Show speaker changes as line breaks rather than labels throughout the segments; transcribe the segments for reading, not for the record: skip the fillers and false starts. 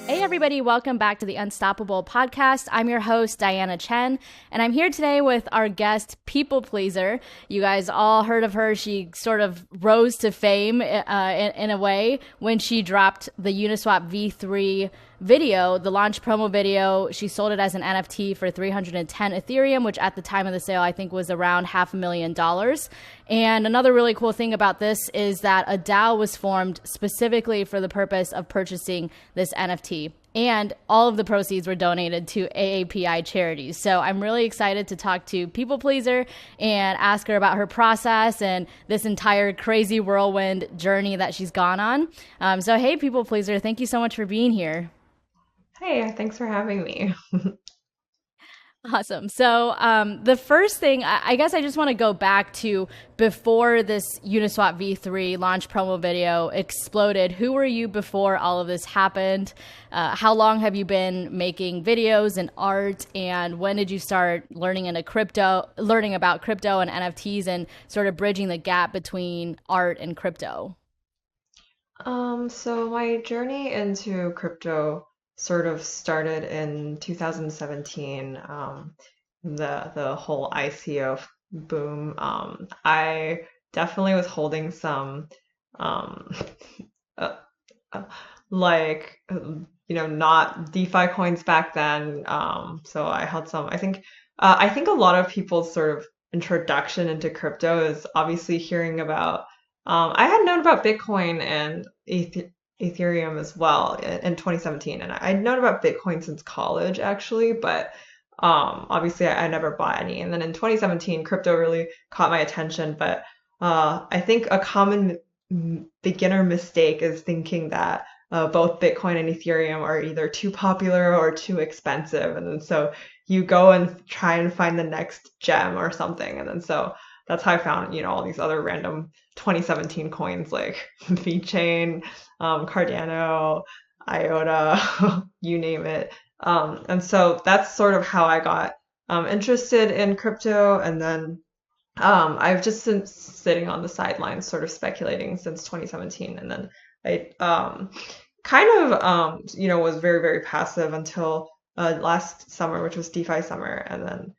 Hey everybody, welcome back to the Unstoppable podcast. I'm your host, Diana Chen, and I'm here today with our guest, pplpleaser. You guys all heard of her. She sort of rose to fame in a way when she dropped the Uniswap V3 video, the launch promo video. She sold it as an NFT for 310 Ethereum, which at the time of the sale, I think was around $500,000. And another really cool thing about this is that a DAO was formed specifically for the purpose of purchasing this NFT. And all of the proceeds were donated to AAPI charities. So I'm really excited to talk to pplpleaser and ask her about her process and this entire crazy whirlwind journey that she's gone on. So hey, pplpleaser, thank you so much for being here.
Hey, thanks for having me.
Awesome. So the first thing, I guess I just want to go back to before this Uniswap V3 launch promo video exploded. Who were you before all of this happened? How long have you been making videos and art? And when did you start learning about crypto and NFTs and sort of bridging the gap between art and crypto?
So my journey into crypto sort of started in 2017, the whole ICO boom. I definitely was holding some, um, uh, uh, not DeFi coins back then. So I held some. I think a lot of people's sort of introduction into crypto is obviously hearing about. I had known about Bitcoin and Ethereum as well in 2017, and I'd known about Bitcoin since college actually, but obviously I never bought any. And then in 2017, crypto really caught my attention, but I think a common beginner mistake is thinking that both Bitcoin and Ethereum are either too popular or too expensive, and then so you go and try and find the next gem or something, and then so that's how I found, all these other random 2017 coins like VeChain, Cardano, IOTA, you name it. And so that's sort of how I got interested in crypto. And then I've just been sitting on the sidelines, sort of speculating since 2017. And then I kind of, was very, very passive until last summer, which was DeFi summer. And then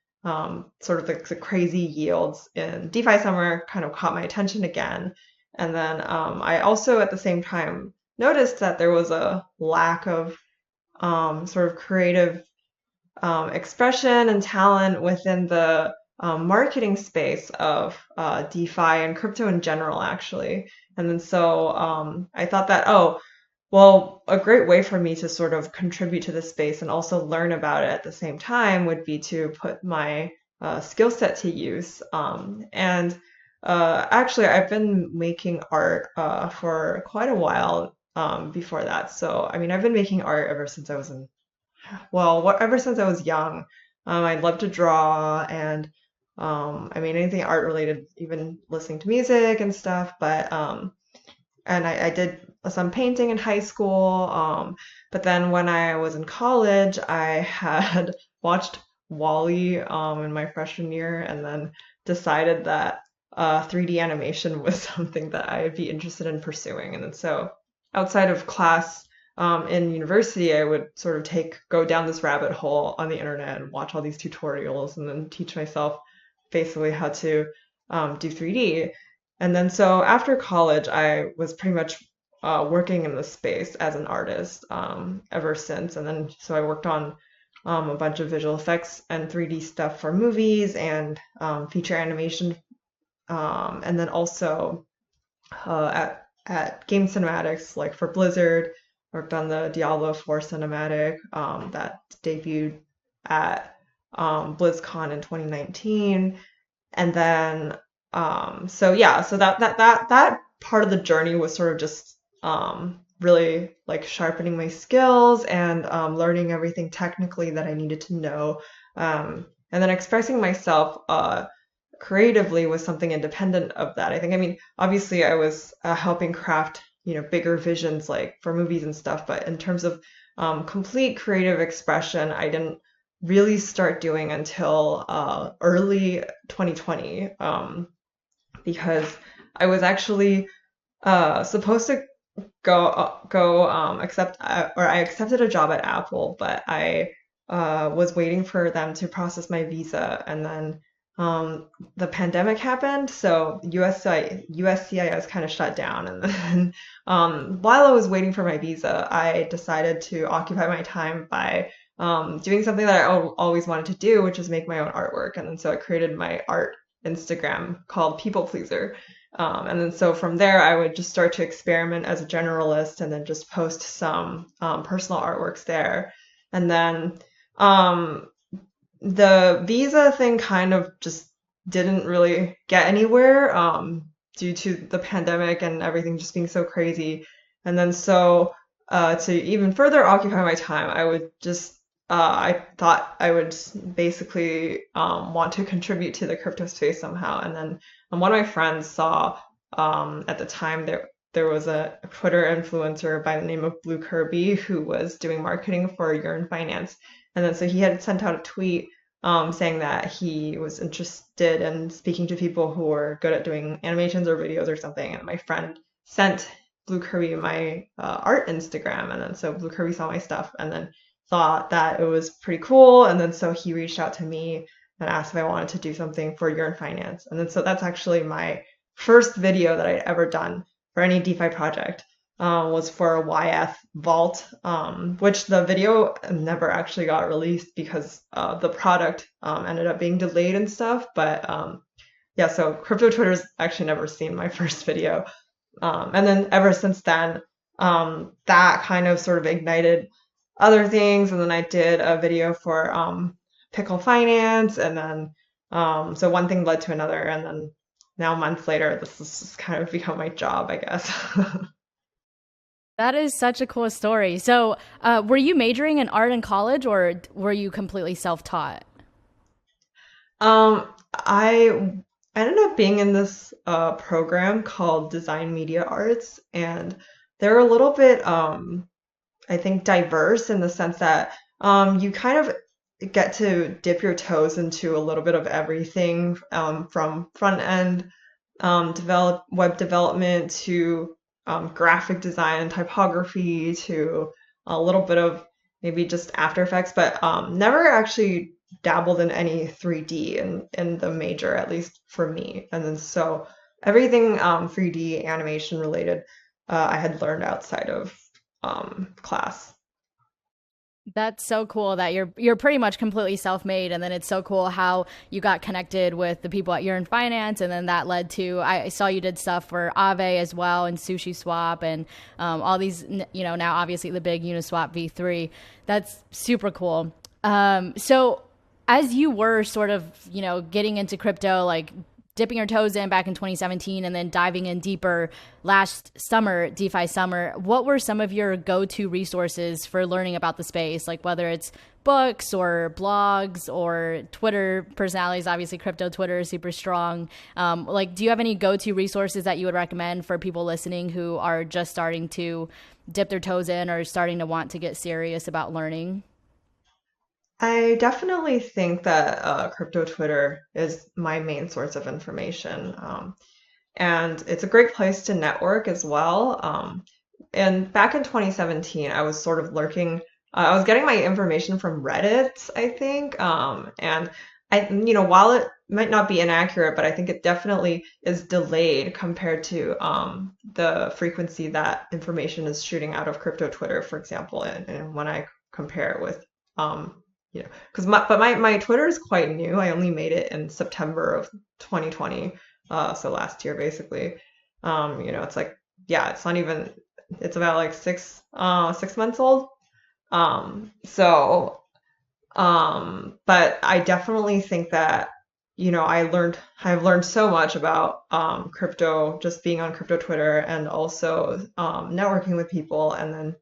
sort of the crazy yields in DeFi summer kind of caught my attention again. And then I also at the same time noticed that there was a lack of sort of creative expression and talent within the marketing space of DeFi and crypto in general, actually. And then so I thought that, oh, well, a great way for me to sort of contribute to the space and also learn about it at the same time would be to put my skill set to use. And actually, I've been making art for quite a while before that. So, I mean, I've been making art ever since I was ever since I was young. I love to draw and I mean, anything art related, even listening to music and stuff. But and I did some painting in high school. But then when I was in college, I had watched Wall-E in my freshman year, and then decided that 3D animation was something that I'd be interested in pursuing. And then so outside of class in university, I would sort of go down this rabbit hole on the internet and watch all these tutorials and then teach myself basically how to do 3D. And then so after college, I was pretty much working in the space as an artist ever since. And then so I worked on a bunch of visual effects and 3D stuff for movies and feature animation. And then also at game cinematics, like for Blizzard, worked on the Diablo 4 cinematic that debuted at BlizzCon in 2019. And then so yeah, so that part of the journey was sort of just really like sharpening my skills and learning everything technically that I needed to know, and then expressing myself creatively was something independent of that. I think, I mean, obviously I was helping craft, bigger visions like for movies and stuff, but in terms of complete creative expression, I didn't really start doing until early 2020, because I was actually supposed to I accepted a job at Apple, but I was waiting for them to process my visa, and then the pandemic happened, so USCIS kind of shut down, and then while I was waiting for my visa, I decided to occupy my time by doing something that I always wanted to do, which is make my own artwork, and then so I created my art Instagram called People Pleaser. And then so from there, I would just start to experiment as a generalist and then just post some personal artworks there. And then um, the visa thing kind of just didn't really get anywhere due to the pandemic and everything just being so crazy. And then so to even further occupy my time, I thought I would basically want to contribute to the crypto space somehow. And then one of my friends saw at the time there was a Twitter influencer by the name of Blue Kirby who was doing marketing for Yearn Finance. And then so he had sent out a tweet saying that he was interested in speaking to people who were good at doing animations or videos or something. And my friend sent Blue Kirby my art Instagram. And then so Blue Kirby saw my stuff and then thought that it was pretty cool. And then so he reached out to me and asked if I wanted to do something for Yearn Finance. And then so that's actually my first video that I'd ever done for any DeFi project. Was for a YF vault, which the video never actually got released because the product ended up being delayed and stuff. But yeah, so Crypto Twitter's actually never seen my first video. And then ever since then, that kind of sort of ignited other things. And then I did a video for Pickle Finance. And then so one thing led to another. And then now months later, this has just kind of become my job, I guess.
That is such a cool story. So, were you majoring in art in college or were you completely self-taught?
I ended up being in this program called Design Media Arts, and they're a little bit, I think, diverse in the sense that you kind of get to dip your toes into a little bit of everything, from front end web development to graphic design and typography to a little bit of maybe just After Effects, but never actually dabbled in any 3D in the major, at least for me. And then so everything 3D animation related, I had learned outside of class.
That's so cool that you're pretty much completely self-made, and then it's so cool how you got connected with the people at Yearn Finance, and then that led to I saw you did stuff for Aave as well and Sushi Swap and all these now obviously the big Uniswap V3. That's super cool. So as you were sort of getting into crypto, like dipping your toes in back in 2017 and then diving in deeper last summer, DeFi summer, what were some of your go-to resources for learning about the space? Like whether it's books or blogs or Twitter personalities, obviously crypto Twitter is super strong. Like, do you have any go-to resources that you would recommend for people listening who are just starting to dip their toes in or starting to want to get serious about learning?
I definitely think that crypto Twitter is my main source of information. And it's a great place to network as well. And back in 2017, I was sort of lurking. I was getting my information from Reddit, I think. And while it might not be inaccurate, but I think it definitely is delayed compared to the frequency that information is shooting out of crypto Twitter, for example. And when I compare it with because my Twitter is quite new. I only made it in September of 2020, so last year basically. It's like it's not even. It's about like 6 months old. But I definitely think that I've learned so much about crypto just being on crypto Twitter and also networking with people, and then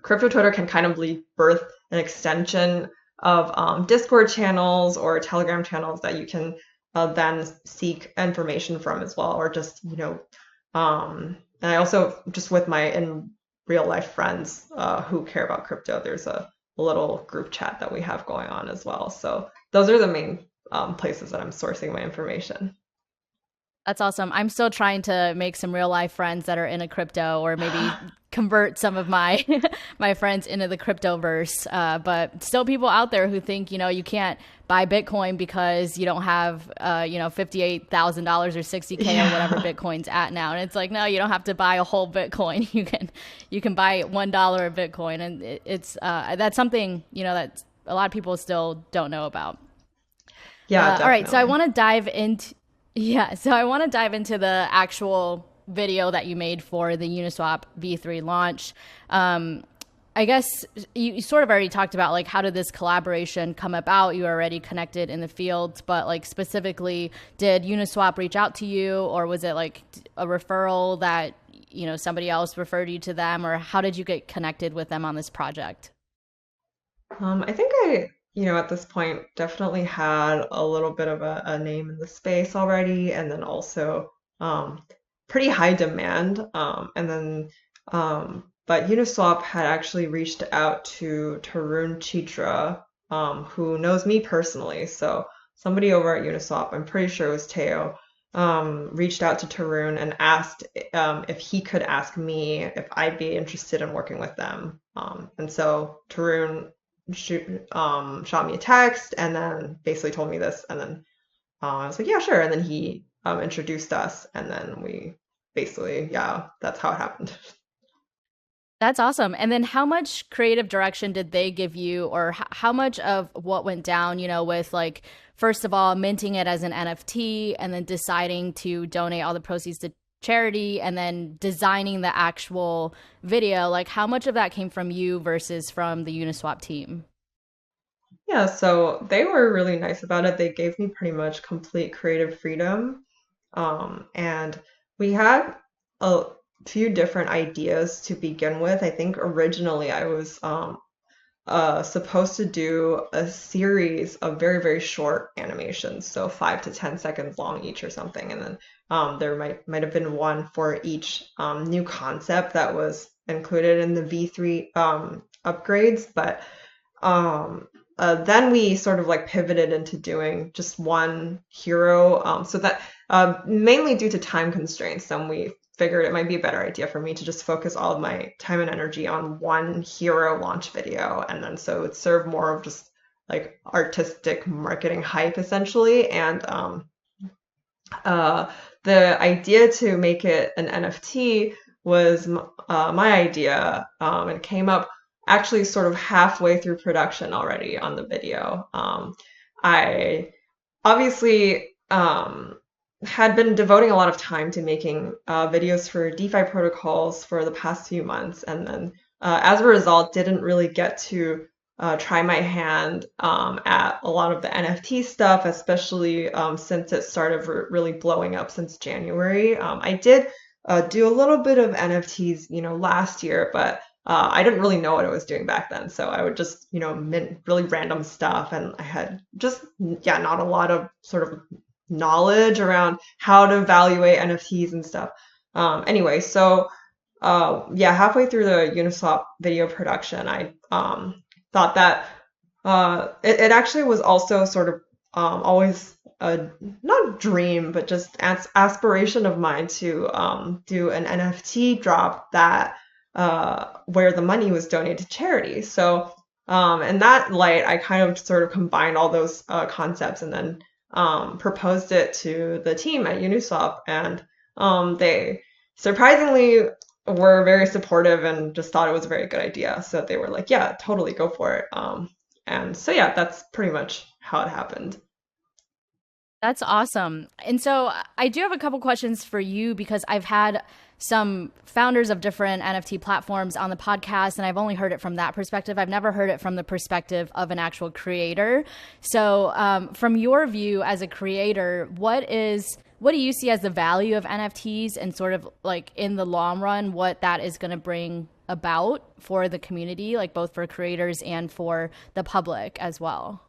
crypto Twitter can kind of birth an extension of Discord channels or Telegram channels that you can then seek information from as well, or just and I also just with my in real life friends who care about crypto, there's a little group chat that we have going on as well. So those are the main places that I'm sourcing my information.
That's awesome. I'm still trying to make some real life friends that are in a crypto, or maybe convert some of my my friends into the crypto verse. But still, people out there who think you can't buy Bitcoin because you don't have $58,000 or 60K or whatever
Yeah.
Bitcoin's at now. And it's like, no, you don't have to buy a whole Bitcoin. You can buy $1 of Bitcoin, and it's that's something that a lot of people still don't know about.
Yeah,
All right, so I
definitely.
want to dive into so I want to dive into the actual video that you made for the Uniswap V3 launch. I guess you sort of already talked about like how did this collaboration come about? You were already connected in the field, but like specifically, did Uniswap reach out to you, or was it like a referral that somebody else referred you to them, or how did you get connected with them on this project?
I think at this point definitely had a little bit of a name in the space already, and then also um, pretty high demand. But Uniswap had actually reached out to Tarun Chitra, who knows me personally. So somebody over at Uniswap, I'm pretty sure it was Teo, reached out to Tarun and asked if he could ask me if I'd be interested in working with them. And so Tarun shot me a text and then basically told me this. And then I was like, yeah, sure. And then he introduced us. And then we basically, yeah, that's how it happened.
That's awesome. And then how much creative direction did they give you, or how much of what went down, with like, first of all, minting it as an NFT and then deciding to donate all the proceeds to charity and then designing the actual video? Like, how much of that came from you versus from the Uniswap team?
Yeah, so they were really nice about it. They gave me pretty much complete creative freedom. And we had a few different ideas to begin with. I think originally I was supposed to do a series of very, very short animations, so 5 to 10 seconds long each or something. And then there might have been one for each new concept that was included in the V3 upgrades. But then we sort of like pivoted into doing just one hero. So that mainly due to time constraints, then we figured it might be a better idea for me to just focus all of my time and energy on one hero launch video. And then so it served more of just like artistic marketing hype essentially. And uh, the idea to make it an NFT was my idea. It came up actually sort of halfway through production already on the video. I obviously had been devoting a lot of time to making videos for DeFi protocols for the past few months, and then as a result, didn't really get to try my hand at a lot of the NFT stuff, especially since it started really blowing up since January. I did do a little bit of NFTs, last year, but I didn't really know what I was doing back then. So I would just, mint really random stuff, and I had just, yeah, not a lot of sort of knowledge around how to evaluate NFTs and stuff. Anyway, so yeah, halfway through the Uniswap video production, I thought that it actually was also sort of always a not dream, but just aspiration of mine to do an NFT drop that where the money was donated to charity. So in that light, I kind of sort of combined all those concepts and then proposed it to the team at Uniswap, and they surprisingly were very supportive and just thought it was a very good idea. So they were like, "Yeah, totally, go for it." And so yeah, that's pretty much how it happened.
That's awesome. And so I do have a couple questions for you because I've had some founders of different NFT platforms on the podcast, and I've only heard it from that perspective. I've never heard it from the perspective of an actual creator. So, from your view as a creator, what do you see as the value of NFTs, and sort of like in the long run, what that is going to bring about for the community, like both for creators and for the public as well?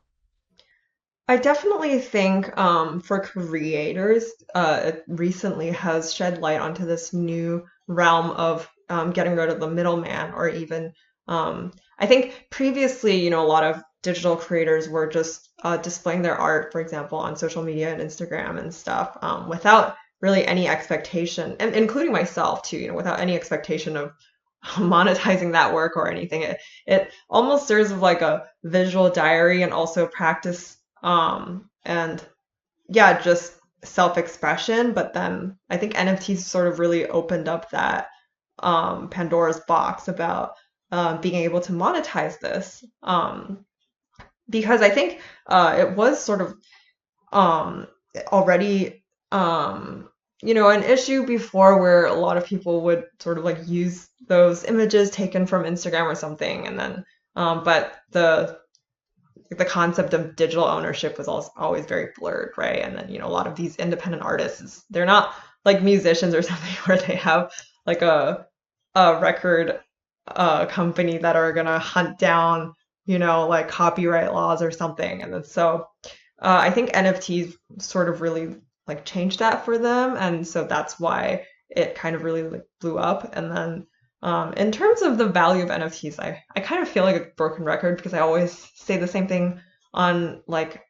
I definitely think for creators, it recently has shed light onto this new realm of getting rid of the middleman, or even I think previously, a lot of digital creators were just displaying their art, for example, on social media and Instagram and stuff, without really any expectation, and including myself too, without any expectation of monetizing that work or anything. It almost serves as like a visual diary and also practice, and yeah, just self-expression. But then I think NFTs sort of really opened up that Pandora's box about being able to monetize this. Because I think it was sort of already an issue before, where a lot of people would sort of like use those images taken from Instagram or something, and then but the concept of digital ownership was always very blurred, right? And then a lot of these independent artists, they're not like musicians or something where they have like a record company that are gonna hunt down like copyright laws or something. And then so I think NFTs sort of really like changed that for them, and so that's why it kind of really like blew up. And then in terms of the value of NFTs, I kind of feel like a broken record because I always say the same thing on like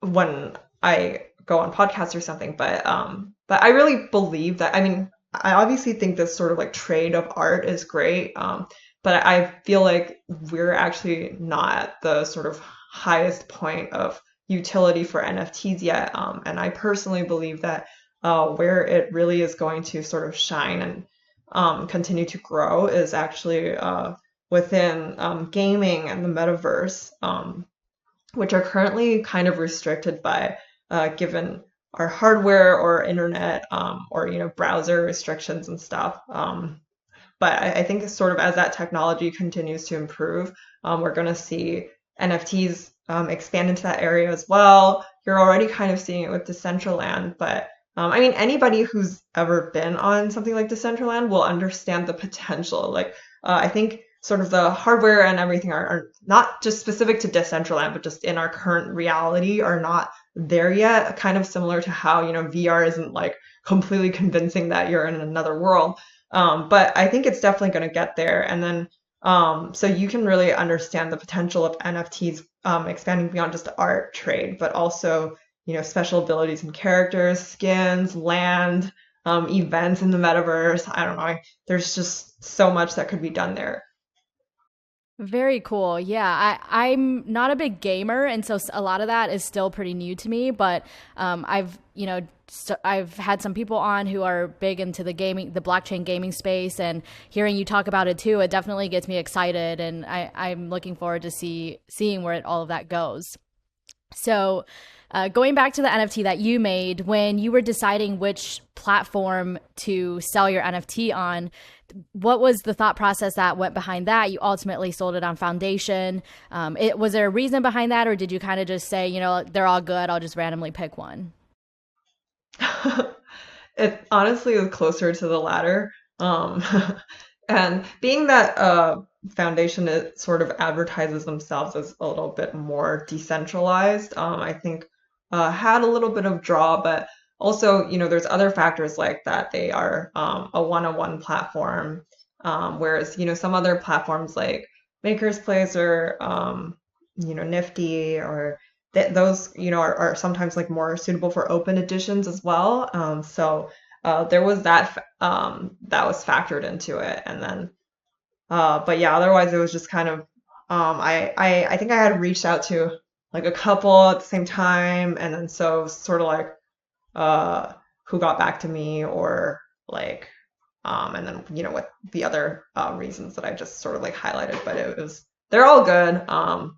when I go on podcasts or something, but I really believe that. I mean, I obviously think this sort of like trade of art is great, but I feel like we're actually not at the sort of highest point of utility for NFTs yet. And I personally believe that where it really is going to sort of shine and continue to grow is actually within gaming and the metaverse, which are currently kind of restricted by given our hardware or internet, or browser restrictions and stuff. But I think sort of as that technology continues to improve, we're going to see NFTs expand into that area as well. You're already kind of seeing it with Decentraland, but I mean, anybody who's ever been on something like Decentraland will understand the potential. Like, I think sort of the hardware and everything are not just specific to Decentraland, but just in our current reality are not there yet. Kind of similar to how, VR isn't like completely convincing that you're in another world. But I think it's definitely going to get there. And then, so you can really understand the potential of NFTs expanding beyond just the art trade, but also, special abilities and characters, skins, land, events in the metaverse. I don't know. There's just so much that could be done there.
Very cool. Yeah, I'm not a big gamer, and so a lot of that is still pretty new to me. But I've had some people on who are big into the blockchain gaming space, and hearing you talk about it too, it definitely gets me excited, and I'm looking forward to seeing where all of that goes. So, going back to the NFT that you made, when you were deciding which platform to sell your NFT on, what was the thought process that went behind that? You ultimately sold it on Foundation. Was there a reason behind that, or did you kind of just say, they're all good, I'll just randomly pick one?
It honestly is closer to the latter. And being that Foundation, it sort of advertises themselves as a little bit more decentralized, I think had a little bit of draw, but also, there's other factors like that. They are a one-on-one platform, whereas, some other platforms like Maker's Place or, Nifty or those, are sometimes like more suitable for open editions as well. So there was that was factored into it. And then, but yeah, otherwise it was just kind of, I think I had reached out to like a couple at the same time. And then so sort of like, who got back to me, or like and then with the other reasons that I just sort of like highlighted. But they're all good. I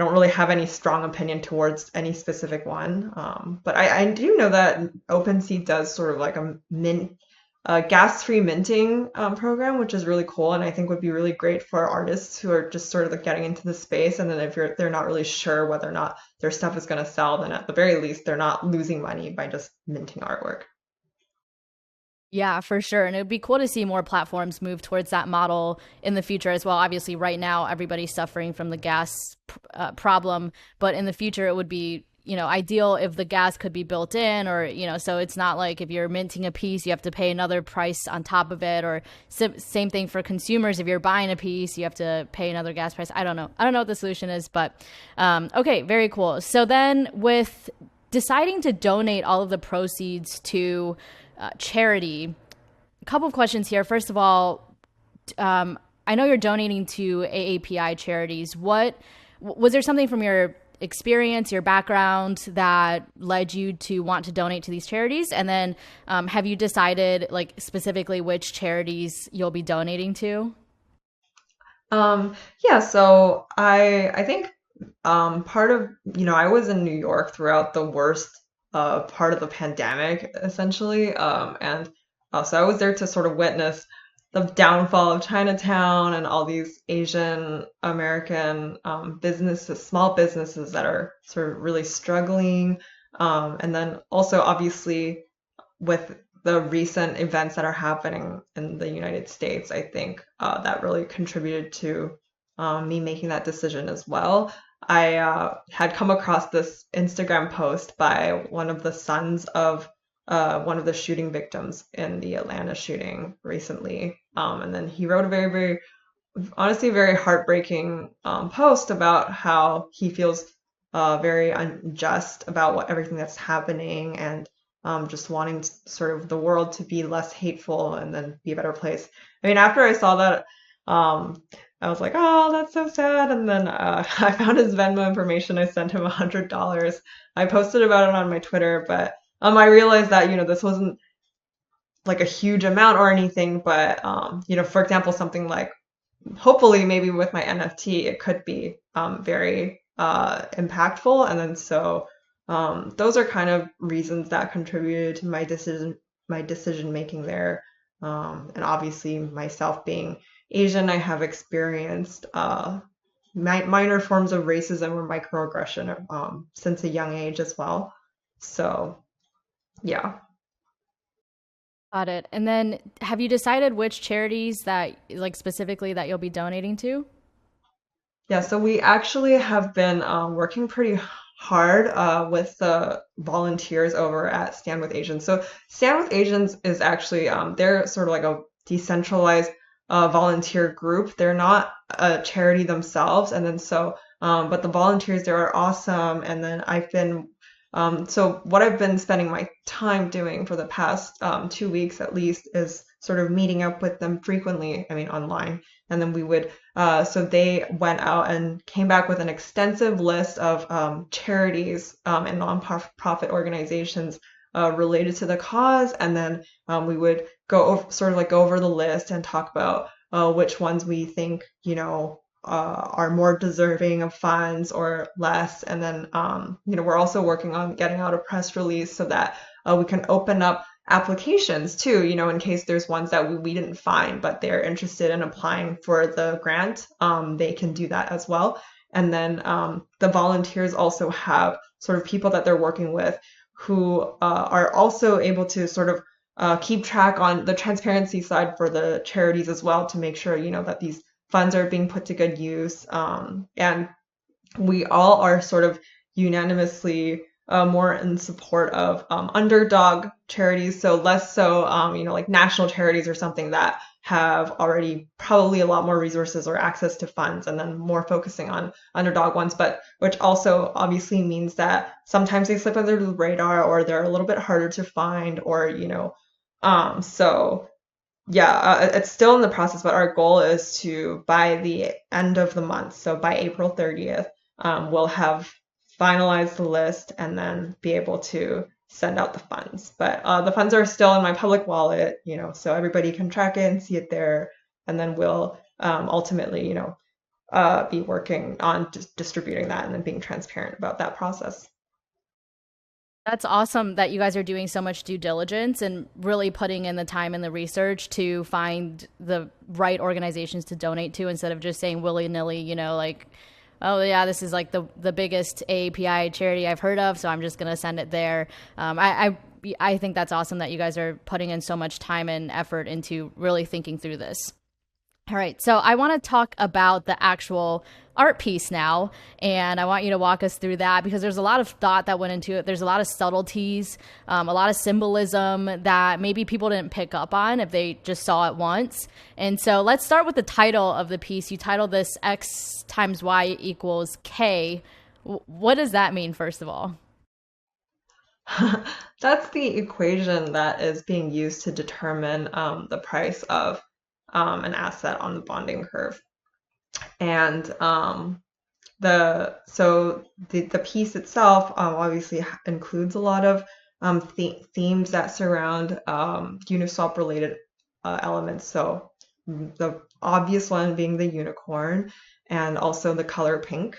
don't really have any strong opinion towards any specific one. But I do know that OpenSea does sort of like a gas-free minting program, which is really cool, and I think would be really great for artists who are just sort of like getting into the space. And then if they're not really sure whether or not their stuff is going to sell, then at the very least they're not losing money by just minting artwork.
Yeah, for sure. And it would be cool to see more platforms move towards that model in the future as well. Obviously, right now, everybody's suffering from the gas problem, but in the future, it would be ideal if the gas could be built in, or, so it's not like if you're minting a piece, you have to pay another price on top of it, or same thing for consumers. If you're buying a piece, you have to pay another gas price. I don't know what the solution is, but okay, very cool. So then with deciding to donate all of the proceeds to charity, a couple of questions here. First of all, I know you're donating to AAPI charities. Was there something from your experience, your background that led you to want to donate to these charities? And then have you decided like specifically which charities you'll be donating to?
Yeah, so I think part of, I was in New York throughout the worst part of the pandemic, essentially. And so I was there to sort of witness the downfall of Chinatown and all these Asian American businesses, small businesses that are sort of really struggling. And then also, obviously, with the recent events that are happening in the United States, I think that really contributed to me making that decision as well. I had come across this Instagram post by one of the sons of one of the shooting victims in the Atlanta shooting recently. And then he wrote a very, very, honestly, very heartbreaking post about how he feels very unjust about everything that's happening, and just wanting sort of the world to be less hateful and then be a better place. I mean, after I saw that, I was like, oh, that's so sad. And then I found his Venmo information. I sent him $100. I posted about it on my Twitter, but I realized that, this wasn't like a huge amount or anything, but, for example, something like, hopefully maybe with my NFT, it could be very impactful. And then so those are kind of reasons that contributed to my decision making there. And obviously myself being Asian, I have experienced minor forms of racism or microaggression since a young age as well. So yeah.
Got it. And then have you decided which charities that like specifically that you'll be donating to?
Yeah, so we actually have been working pretty hard with the volunteers over at Stand With Asians. So Stand With Asians is actually they're sort of like a decentralized volunteer group. They're not a charity themselves, and then so but the volunteers there are awesome. And then I've been so what I've been spending my time doing for the past 2 weeks at least is sort of meeting up with them frequently, I mean online. And then we would, so they went out and came back with an extensive list of charities and nonprofit organizations related to the cause. And then we would sort of like go over the list and talk about which ones we think, are more deserving of funds or less. And then, we're also working on getting out a press release so that we can open up applications too, in case there's ones that we didn't find, but they're interested in applying for the grant. They can do that as well. And then the volunteers also have sort of people that they're working with who are also able to sort of keep track on the transparency side for the charities as well, to make sure, that these funds are being put to good use. And we all are sort of unanimously more in support of underdog charities, so less so, like national charities or something that have already probably a lot more resources or access to funds, and then more focusing on underdog ones, but which also obviously means that sometimes they slip under the radar or they're a little bit harder to find, or, so yeah, it's still in the process, but our goal is to, by the end of the month, so by April 30th, we'll have finalized the list and then be able to send out the funds. But the funds are still in my public wallet, so everybody can track it and see it there. And then we'll ultimately, be working on distributing that and then being transparent about that process.
That's awesome that you guys are doing so much due diligence and really putting in the time and the research to find the right organizations to donate to, instead of just saying willy-nilly, like, oh yeah, this is like the biggest AAPI charity I've heard of, so I'm just gonna send it there. I think that's awesome that you guys are putting in so much time and effort into really thinking through this. All right, so I want to talk about the actual art piece now, and I want you to walk us through that, because there's a lot of thought that went into it. There's a lot of subtleties, a lot of symbolism that maybe people didn't pick up on if they just saw it once. And so let's start with the title of the piece. You titled this X times Y equals K. What does that mean, first of all?
That's the equation that is being used to determine the price of an asset on the bonding curve. And the piece itself obviously includes a lot of themes that surround Uniswap related elements. So the obvious one being the unicorn and also the color pink.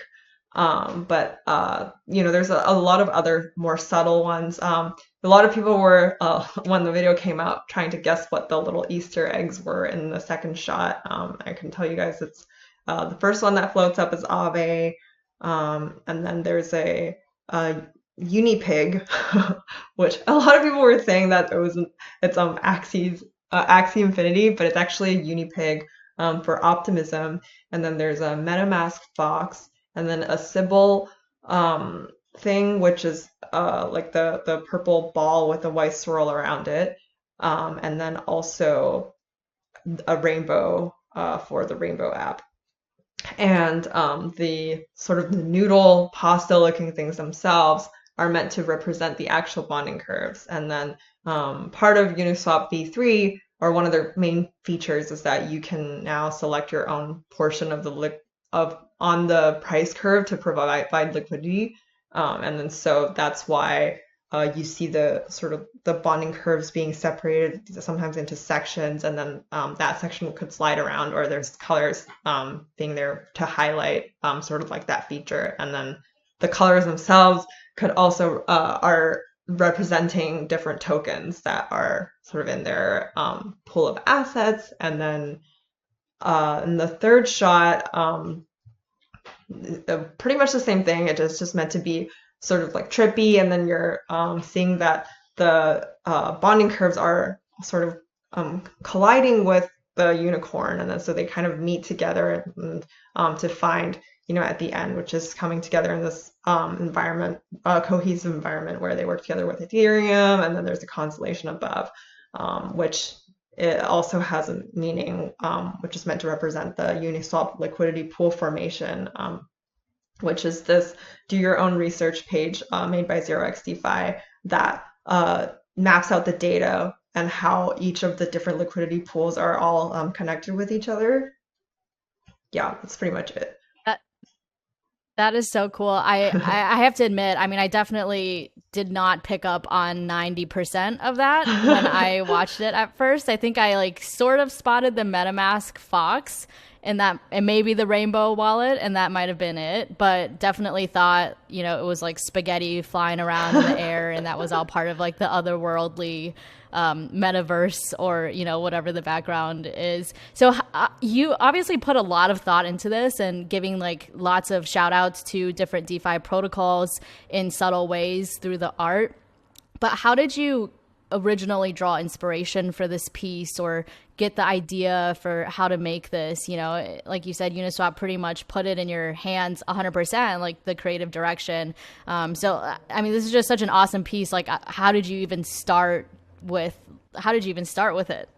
But there's a lot of other more subtle ones. A lot of people were when the video came out trying to guess what the little Easter eggs were in the second shot. I can tell you guys it's the first one that floats up is Aave, and then there's a Unipig, which a lot of people were saying that it's Axie Infinity, but it's actually a Unipig for optimism. And then there's a MetaMask Fox, and then a Sybil thing, which is like the purple ball with a white swirl around it, and then also a rainbow for the Rainbow app. And the sort of the noodle pasta looking things themselves are meant to represent the actual bonding curves. And then part of Uniswap v3, or one of their main features, is that you can now select your own portion of on the price curve to provide liquidity. And then so that's why you see the sort of the bonding curves being separated sometimes into sections, and then that section could slide around, or there's colors being there to highlight sort of like that feature. And then the colors themselves could also are representing different tokens that are sort of in their pool of assets. And then in the third shot, pretty much the same thing. It is just meant to be sort of like trippy, and then you're seeing that the bonding curves are sort of colliding with the unicorn, and then so they kind of meet together and to find at the end, which is coming together in this environment, cohesive environment where they work together with Ethereum, and then there's a constellation above, which it also has a meaning, which is meant to represent the Uniswap liquidity pool formation, which is this do your own research page made by 0xDeFi that maps out the data and how each of the different liquidity pools are all connected with each other. Yeah, that's pretty much it.
That is so cool. I have to admit, I mean, I definitely did not pick up on 90% of that when I watched it at first. I think I like sort of spotted the MetaMask Fox and maybe the Rainbow wallet, and that might have been it, but definitely thought, it was like spaghetti flying around in the air, and that was all part of like the otherworldly metaverse, or whatever the background is. So you obviously put a lot of thought into this and giving like lots of shout outs to different DeFi protocols in subtle ways through the art. But how did you originally draw inspiration for this piece, or get the idea for how to make this? Like you said, Uniswap pretty much put it in your hands 100%, like the creative direction. So I mean, this is just such an awesome piece. Like, how did you even start with it?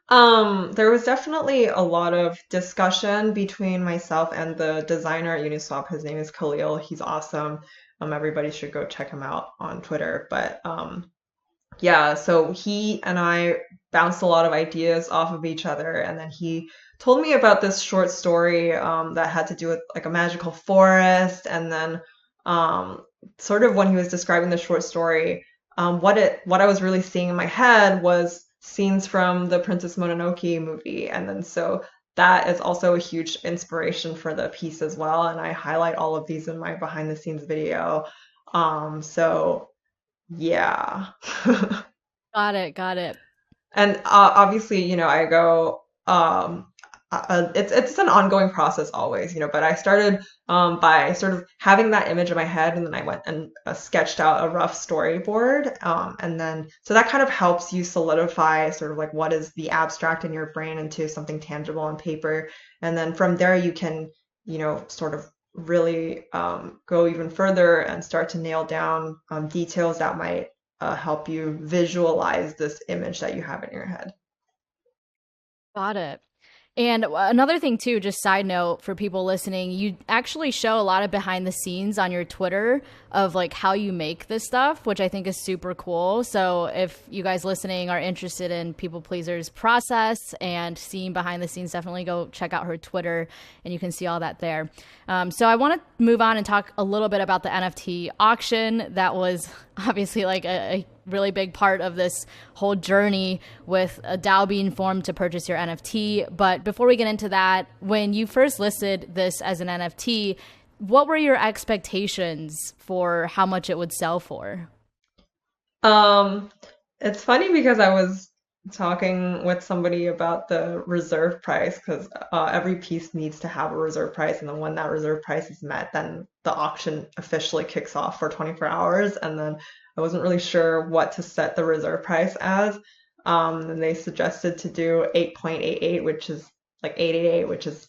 There was definitely a lot of discussion between myself and the designer at Uniswap. His name is Khalil. He's awesome. Everybody should go check him out on Twitter. But yeah, so he and I bounced a lot of ideas off of each other, and then he told me about this short story that had to do with like a magical forest, and then sort of when he was describing the short story, what I was really seeing in my head was scenes from the Princess Mononoke movie, and then so that is also a huge inspiration for the piece as well, and I highlight all of these in my behind the scenes video. So yeah.
Got it.
And obviously, I go, it's an ongoing process always, but I started by sort of having that image in my head, and then I went and sketched out a rough storyboard, and then so that kind of helps you solidify sort of like what is the abstract in your brain into something tangible on paper, and then from there you can, sort of really go even further and start to nail down details that might help you visualize this image that you have in your head.
Got it. And another thing too, just side note for people listening, you actually show a lot of behind the scenes on your Twitter of like how you make this stuff, which I think is super cool. So if you guys listening are interested in People Pleaser's process and seeing behind the scenes, definitely go check out her Twitter and you can see all that there. So I want to move on and talk a little bit about the NFT auction. That was obviously like a really big part of this whole journey with a DAO being formed to purchase your NFT. But before we get into that, when you first listed this as an NFT, what were your expectations for how much it would sell for?
It's funny because I was talking with somebody about the reserve price because every piece needs to have a reserve price, and then when that reserve price is met, then the auction officially kicks off for 24 hours. And then I wasn't really sure what to set the reserve price as. And they suggested to do 8.88, which is like 888, which is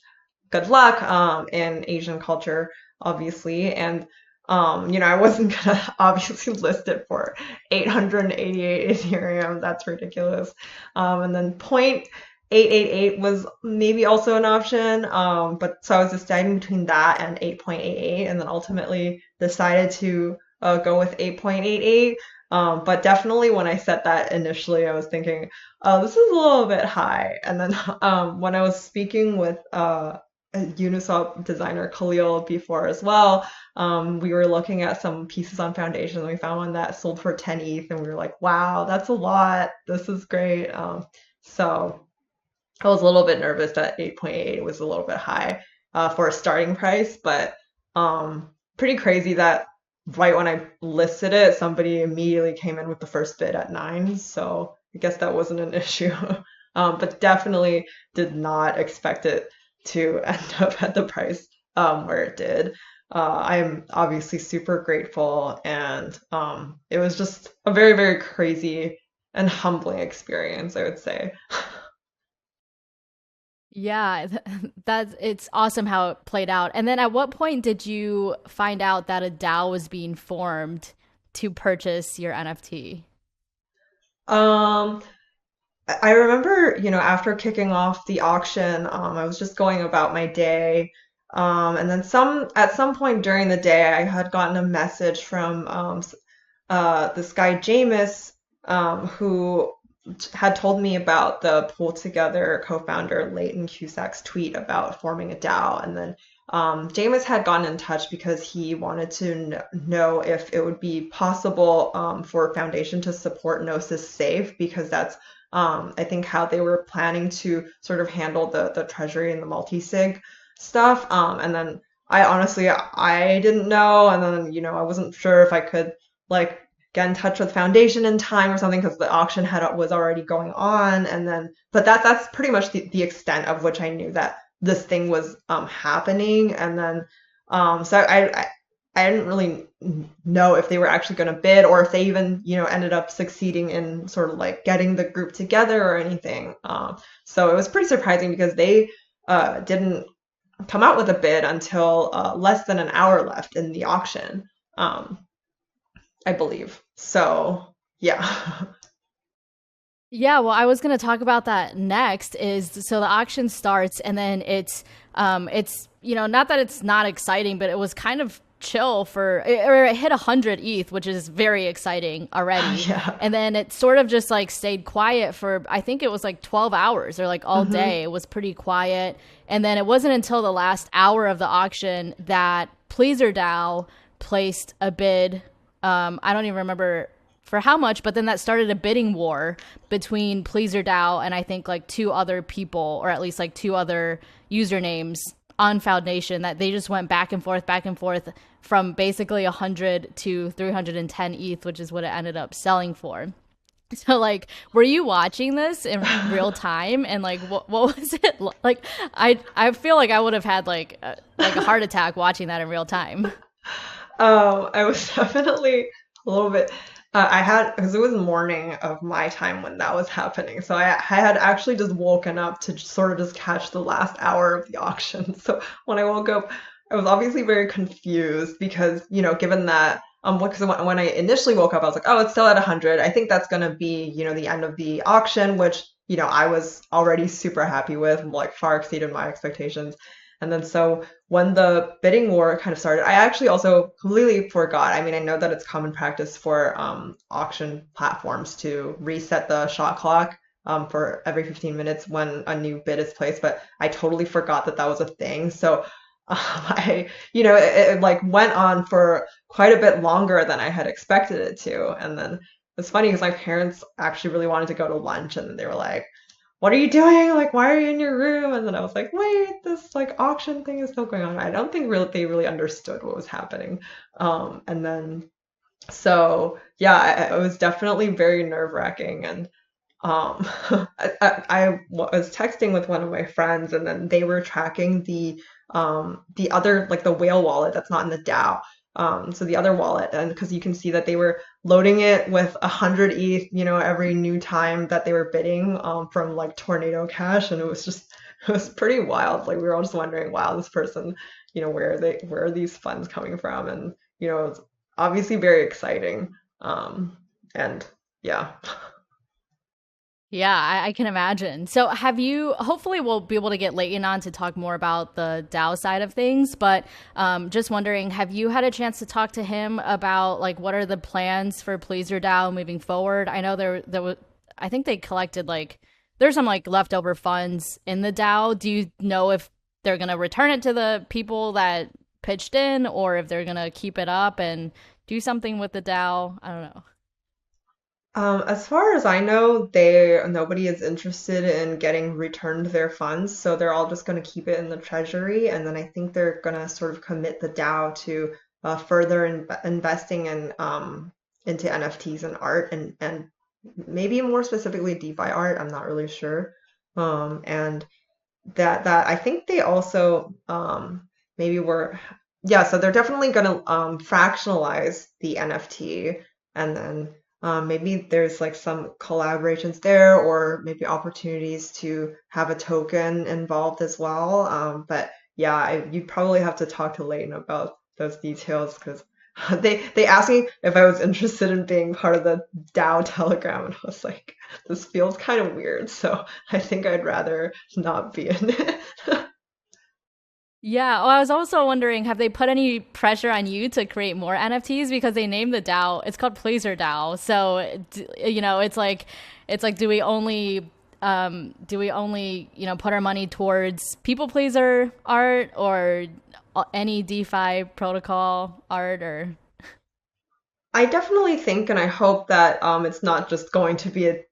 good luck in Asian culture, obviously. And I wasn't gonna obviously list it for 888 Ethereum. That's ridiculous. And then 0.888 was maybe also an option. But so I was deciding between that and 8.88, and then ultimately decided to go with 8.88. But definitely when I set that initially, I was thinking, oh, this is a little bit high. And then when I was speaking with Uniswap designer Khalil before as well, we were looking at some pieces on Foundation and we found one that sold for 10 ETH and we were like, wow, that's a lot. This is great. So I was a little bit nervous that 8.8 was a little bit high for a starting price, but pretty crazy that right when I listed it, somebody immediately came in with the first bid at 9. So I guess that wasn't an issue. But definitely did not expect it to end up at the price where it did. I'm obviously super grateful, and it was just a very, very crazy and humbling experience, I would say.
Yeah, that's it's awesome how it played out. And then at what point did you find out that a DAO was being formed to purchase your NFT?
Um, I remember, after kicking off the auction, I was just going about my day. And then at some point during the day, I had gotten a message from this guy, Jameis, who had told me about the Pull Together co-founder Leighton Cusack's tweet about forming a DAO. And then Jameis had gotten in touch because he wanted to know if it would be possible for Foundation to support Gnosis Safe, because that's I think how they were planning to sort of handle the treasury and the multi-sig stuff. And then I didn't know, and then I wasn't sure if I could like get in touch with Foundation in time or something because the auction was already going on. And then but that's pretty much the extent of which I knew that this thing was happening. And then so I didn't really know if they were actually going to bid or if they even, ended up succeeding in sort of like getting the group together or anything. So it was pretty surprising because they didn't come out with a bid until less than an hour left in the auction, I believe. So, yeah.
Yeah, well, I was going to talk about that next. So the auction starts, and then it's not that it's not exciting, but it was kind of chill or it hit 100 ETH, which is very exciting already.
Yeah.
And then it sort of just like stayed quiet for, I think it was like 12 hours or like all day. It was pretty quiet. And then it wasn't until the last hour of the auction that PleasrDAO placed a bid. I don't even remember for how much, but then that started a bidding war between PleasrDAO and I think like two other people, or at least like two other usernames on Foundation, that they just went back and forth from basically 100 to 310 ETH, which is what it ended up selling for. So like, were you watching this in real time? And like, what was it like? I feel like I would have had like a heart attack watching that in real time.
I was definitely a little bit. Because it was morning of my time when that was happening. So I had actually just woken up to sort of just catch the last hour of the auction. So when I woke up, I was obviously very confused because, given that, because when I initially woke up, I was like, oh, it's still at 100. I think that's going to be, the end of the auction, which, I was already super happy with, like far exceeded my expectations. And then so when the bidding war kind of started, I actually also completely forgot. I mean, I know that it's common practice for auction platforms to reset the shot clock for every 15 minutes when a new bid is placed, but I totally forgot that that was a thing. So it like went on for quite a bit longer than I had expected it to. And then it's funny because my parents actually really wanted to go to lunch, and then they were like, "What are you doing? Like, why are you in your room?" And then I was like, "Wait, this like auction thing is still going on." I don't think really they really understood what was happening. And then so yeah, it was definitely very nerve-wracking. And um, I was texting with one of my friends, and then they were tracking the other, like the whale wallet that's not in the DAO. So the other wallet, and because you can see that they were loading it with 100 ETH, every new time that they were bidding from like Tornado Cash, and it was just it was pretty wild. Like we were all just wondering, wow, this person, where are these funds coming from? And it's obviously very exciting. And yeah.
Yeah, I can imagine. So, have you? Hopefully, we'll be able to get Leighton on to talk more about the DAO side of things. But just wondering, have you had a chance to talk to him about like what are the plans for PleasrDAO moving forward? I know there was, I think they collected like there's some like leftover funds in the DAO. Do you know if they're gonna return it to the people that pitched in, or if they're gonna keep it up and do something with the DAO? I don't know.
As far as I know, nobody is interested in getting returned their funds, so they're all just going to keep it in the treasury, and then I think they're going to sort of commit the DAO to further investing into NFTs and art, and maybe more specifically DeFi art. I'm not really sure. And that I think they also maybe were yeah, so they're definitely going to fractionalize the NFT, and then maybe there's like some collaborations there, or maybe opportunities to have a token involved as well. But yeah, you'd probably have to talk to Leighton about those details, because they asked me if I was interested in being part of the DAO Telegram, and I was like, this feels kind of weird, so I think I'd rather not be in it.
Yeah. Well, I was also wondering, have they put any pressure on you to create more NFTs because they named the DAO? It's called PleasrDAO. So, it's like, do we only, put our money towards people pleaser art or any DeFi protocol art or
I definitely think and I hope that it's not just going to be a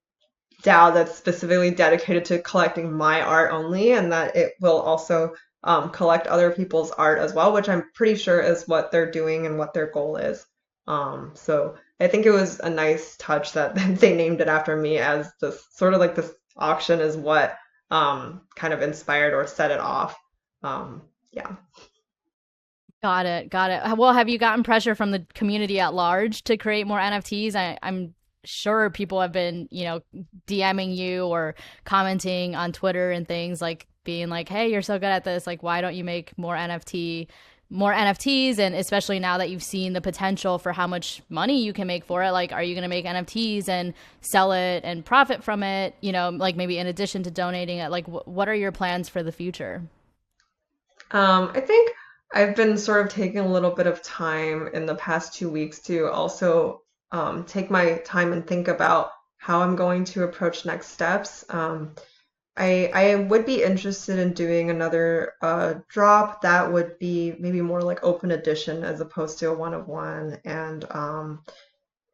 DAO that's specifically dedicated to collecting my art only, and that it will also collect other people's art as well, which I'm pretty sure is what they're doing and what their goal is. So I think it was a nice touch that they named it after me, as this sort of like this auction is what kind of inspired or set it off. Yeah.
got it, got it. Well, have you gotten pressure from the community at large to create more NFTs? I'm sure people have been, DMing you or commenting on Twitter and things like being like, "Hey, you're so good at this. Like, why don't you make more NFTs?" And especially now that you've seen the potential for how much money you can make for it, like, are you going to make NFTs and sell it and profit from it? Like maybe in addition to donating it, like, what are your plans for the future?
I think I've been sort of taking a little bit of time in the past 2 weeks to also take my time and think about how I'm going to approach next steps. I would be interested in doing another drop that would be maybe more like open edition as opposed to a one of one, and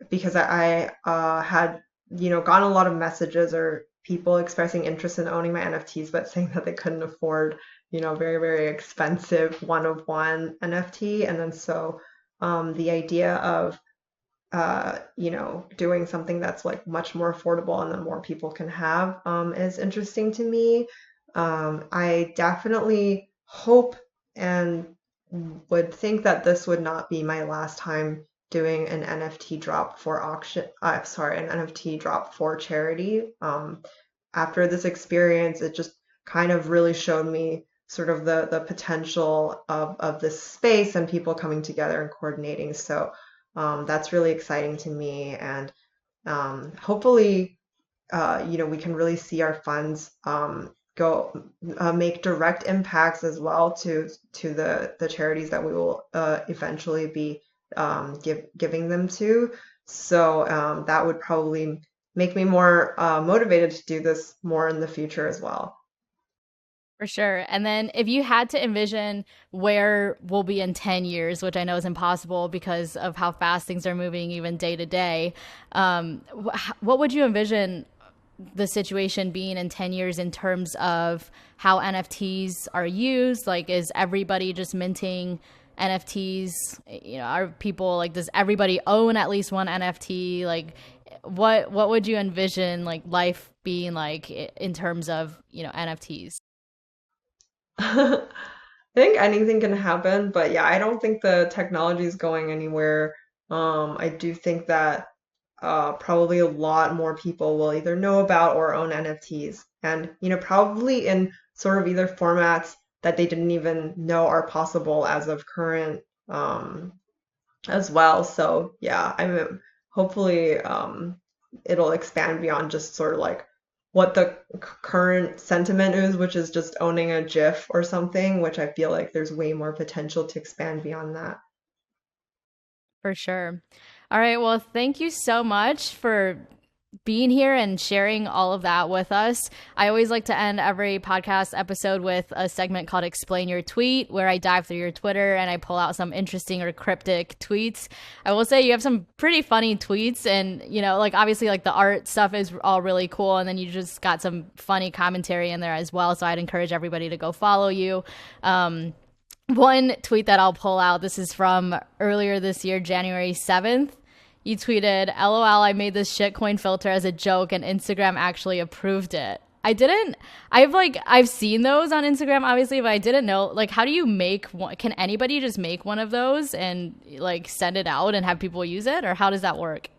because I had gotten a lot of messages or people expressing interest in owning my NFTs, but saying that they couldn't afford very, very expensive one of one NFT. And then so the idea of doing something that's like much more affordable and then more people can have is interesting to me. I definitely hope and would think that this would not be my last time doing an NFT drop for auction. Sorry, an NFT drop for charity. After this experience, it just kind of really showed me sort of the potential of this space and people coming together and coordinating. So that's really exciting to me, and hopefully we can really see our funds go make direct impacts as well to the charities that we will eventually be giving them to. So that would probably make me more motivated to do this more in the future as well.
For sure. And then if you had to envision where we'll be in 10 years, which I know is impossible because of how fast things are moving even day to day, what would you envision the situation being in 10 years in terms of how NFTs are used? Like, is everybody just minting NFTs? Are people like, does everybody own at least one NFT? Like, what would you envision like life being like in terms of, NFTs?
I think anything can happen, but yeah, I don't think the technology is going anywhere. I do think that probably a lot more people will either know about or own NFTs, and probably in sort of either formats that they didn't even know are possible as of current, as well. So yeah, I mean, hopefully it'll expand beyond just sort of like what the current sentiment is, which is just owning a GIF or something, which I feel like there's way more potential to expand beyond that.
For sure. All right. Well, thank you so much for being here and sharing all of that with us. I always like to end every podcast episode with a segment called Explain Your Tweet, where I dive through your Twitter and I pull out some interesting or cryptic tweets. I will say you have some pretty funny tweets, and, like obviously like the art stuff is all really cool. And then you just got some funny commentary in there as well. So I'd encourage everybody to go follow you. One tweet that I'll pull out, this is from earlier this year, January 7th. You tweeted, "LOL, I made this shitcoin filter as a joke and Instagram actually approved it." I've seen those on Instagram, obviously, but I didn't know, like, how do you make one? Can anybody just make one of those and like send it out and have people use it? Or how does that work?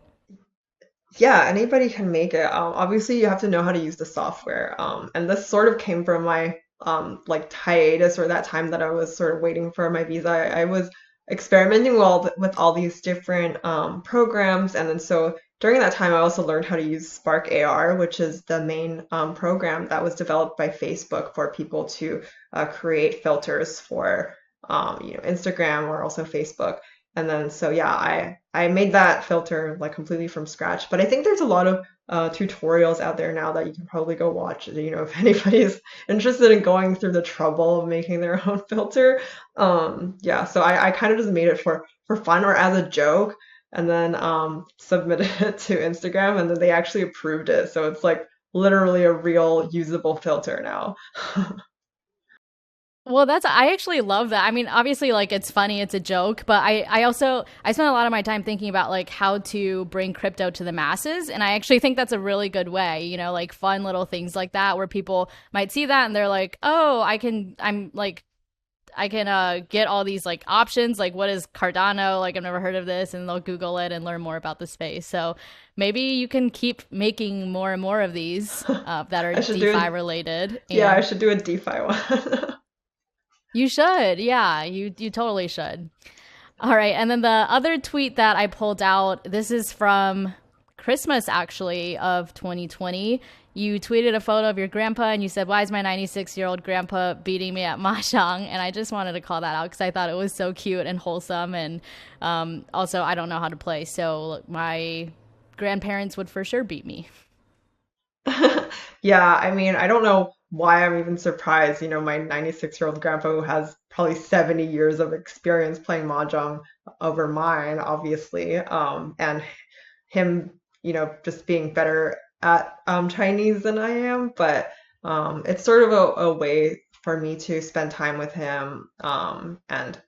Yeah, anybody can make it. Obviously, you have to know how to use the software. And this sort of came from my like hiatus, or that time that I was sort of waiting for my visa. I was experimenting with all these different programs, and then so during that time, I also learned how to use Spark AR, which is the main program that was developed by Facebook for people to create filters for Instagram or also Facebook. And then so yeah, I made that filter like completely from scratch. But I think there's a lot of tutorials out there now that you can probably go watch. If anybody's interested in going through the trouble of making their own filter. Yeah, so I kind of just made it for fun or as a joke, and then submitted it to Instagram, and then they actually approved it. So it's like literally a real usable filter now.
Well, I actually love that. I mean, obviously, like, it's funny, it's a joke, but I spend a lot of my time thinking about like how to bring crypto to the masses. And I actually think that's a really good way, like fun little things like that where people might see that and they're like, oh, I can get all these like options. Like, what is Cardano? Like, I've never heard of this, and they'll Google it and learn more about the space. So maybe you can keep making more and more of these that are DeFi related.
Yeah, I should do a DeFi one.
You should. Yeah, you totally should. All right. And then the other tweet that I pulled out, this is from Christmas actually of 2020. You tweeted a photo of your grandpa and you said, "Why is my 96-year-old grandpa beating me at mahjong?" And I just wanted to call that out because I thought it was so cute and wholesome. And also, I don't know how to play. So my grandparents would for sure beat me.
Yeah, I mean, I don't know why I'm even surprised. My 96-year-old grandpa who has probably 70 years of experience playing mahjong over mine, obviously, and him, just being better at Chinese than I am. But it's sort of a way for me to spend time with him, and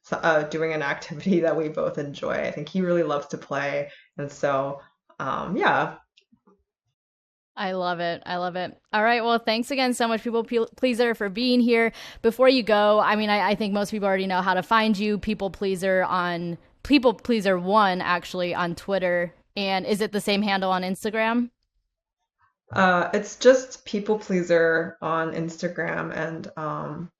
doing an activity that we both enjoy. I think he really loves to play, and so yeah.
I love it. I love it. All right. Well, thanks again so much, People Pleaser, for being here. Before you go, I mean, I think most people already know how to find you. People Pleaser on People Pleaser One actually on Twitter. And is it the same handle on Instagram?
It's just People Pleaser on Instagram, and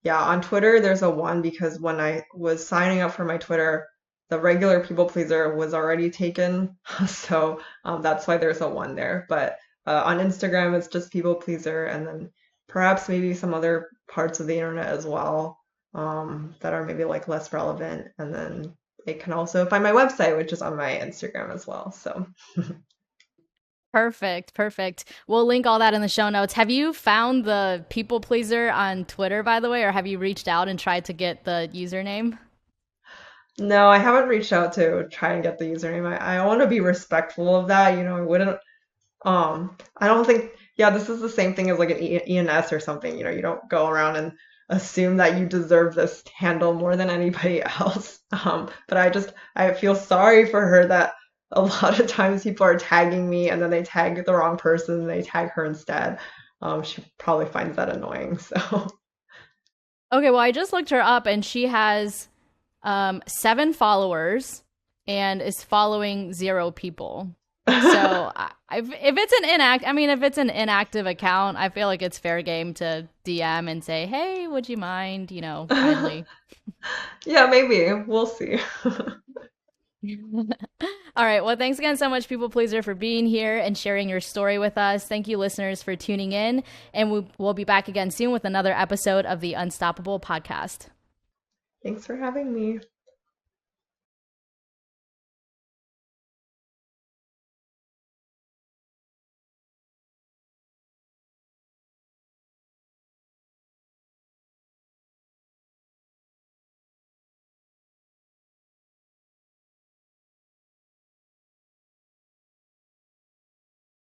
yeah, on Twitter there's a one because when I was signing up for my Twitter, the regular People Pleaser was already taken, so that's why there's a one there. But On Instagram, it's just people pleaser, and then perhaps maybe some other parts of the internet as well, that are maybe like less relevant. And then they can also find my website, which is on my Instagram as well. So
Perfect, perfect. We'll link all that in the show notes. Have you found the people pleaser on Twitter, by the way, or have you reached out and tried to get the username?
no, I haven't reached out to try and get the username. I want to be respectful of that. I wouldn't. I don't think, yeah, this is the same thing as like an ENS or something. You don't go around and assume that you deserve this handle more than anybody else. But I feel sorry for her that a lot of times people are tagging me and then they tag the wrong person and they tag her instead. She probably finds that annoying. So,
Okay, well, I just looked her up and she has 7 followers and is following 0 people. So if it's if it's an inactive account, I feel like it's fair game to DM and say, hey, would you mind, kindly.
yeah, maybe we'll see.
All right. Well, thanks again so much, People Pleaser, for being here and sharing your story with us. Thank you, listeners, for tuning in. And we'll be back again soon with another episode of the Unstoppable podcast.
Thanks for having me.